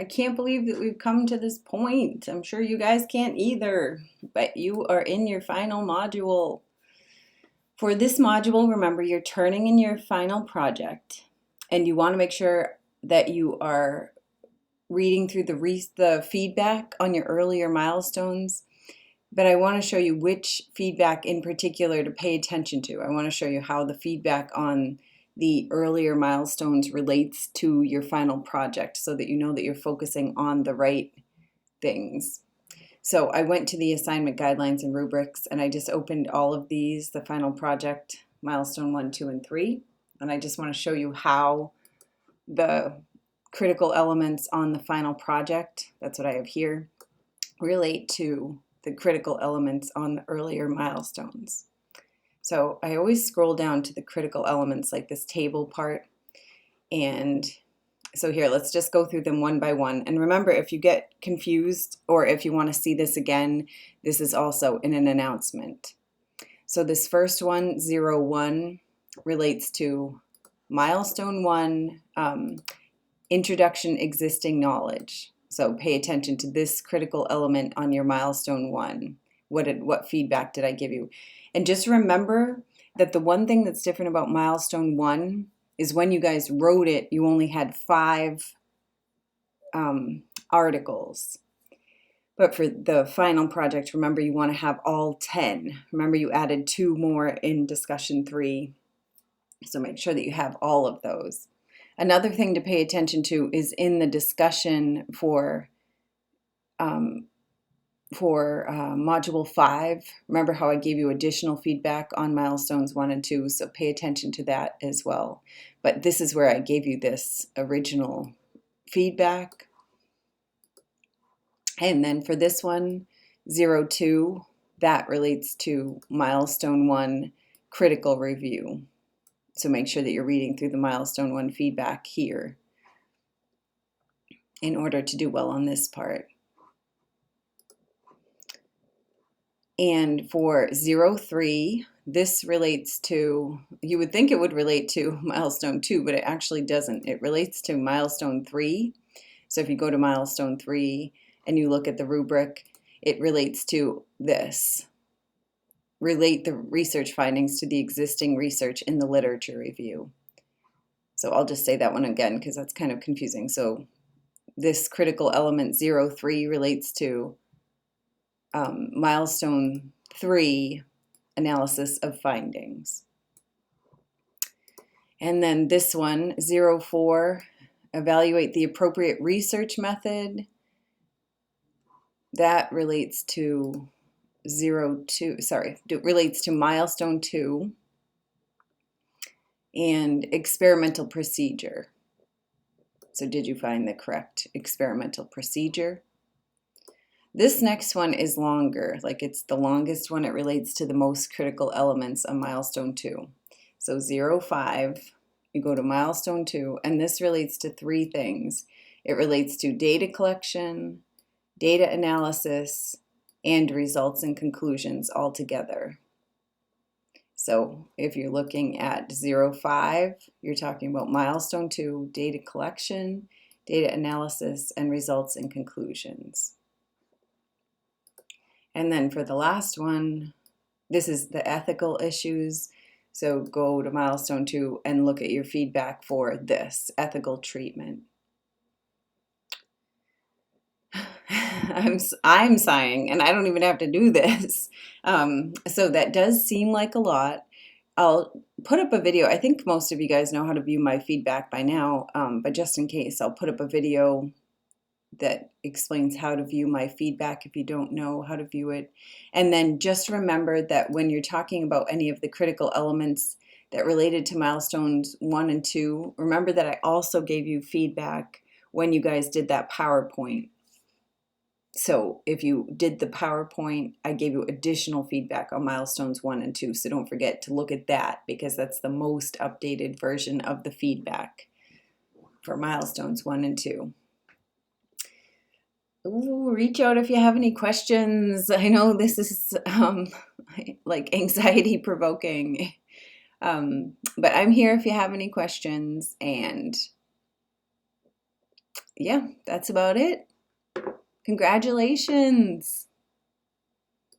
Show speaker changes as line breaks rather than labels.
I can't believe that we've come to this point. I'm sure you guys can't either, but you are in your final module. For this module, remember you're turning in your final project and you want to make sure that you are reading through the feedback on your earlier milestones. But I want to show you which feedback in particular to pay attention to. I want to show you how the feedback on the earlier milestones relates to your final project so that you know that you're focusing on the right things. So I went to the assignment guidelines and rubrics and I just opened all of these, the final project, milestone 1, 2, and 3. And I just want to show you how the critical elements on the final project, that's what I have here, relate to the critical elements on the earlier milestones. So I always scroll down to the critical elements like this table part. And so here, let's just go through them one by one. And remember, if you get confused or if you want to see this again, this is also in an announcement. So this first one, 01, relates to milestone 1, introduction existing knowledge. So pay attention to this critical element on your milestone 1. What feedback did I give you? And just remember that the one thing that's different about milestone 1 is when you guys wrote it, you only had 5 articles. But for the final project, remember you want to have all 10. Remember you added 2 more in discussion 3. So make sure that you have all of those. Another thing to pay attention to is in the discussion for Module 5. Remember how I gave you additional feedback on milestones 1 and 2, so pay attention to that as well. But this is where I gave you this original feedback. And then for this one, 02, that relates to milestone 1 critical review. So make sure that you're reading through the milestone 1 feedback here in order to do well on this part. And for 03, this relates to, you would think it would relate to milestone 2, but it actually doesn't. It relates to milestone 3. So if you go to milestone 3 and you look at the rubric, it relates to this. Relate the research findings to the existing research in the literature review. So I'll just say that one again because that's kind of confusing. So this critical element 03 relates to milestone 3 analysis of findings. And then this one, 04, evaluate the appropriate research method. That relates to relates to milestone 2 and experimental procedure. So did you find the correct experimental procedure? This next one is longer, like it's the longest one. It relates to the most critical elements on milestone 2. So 05, you go to milestone 2, and this relates to 3 things. It relates to data collection, data analysis, and results and conclusions all together. So if you're looking at 05, you're talking about milestone 2, data collection, data analysis, and results and conclusions. And then for the last one, this is the ethical issues. So go to milestone 2 and look at your feedback for this, ethical treatment. I'm sighing, and I don't even have to do this. So that does seem like a lot. I'll put up a video. I think most of you guys know how to view my feedback by now, but just in case, I'll put up a video that explains how to view my feedback if you don't know how to view it. And then just remember that when you're talking about any of the critical elements that related to milestones 1 and 2, remember that I also gave you feedback when you guys did that PowerPoint. So if you did the PowerPoint, I gave you additional feedback on milestones 1 and 2. So don't forget to look at that because that's the most updated version of the feedback for milestones 1 and 2. Ooh, reach out if you have any questions. I know this is like anxiety provoking, but I'm here if you have any questions. And yeah, that's about it. Congratulations.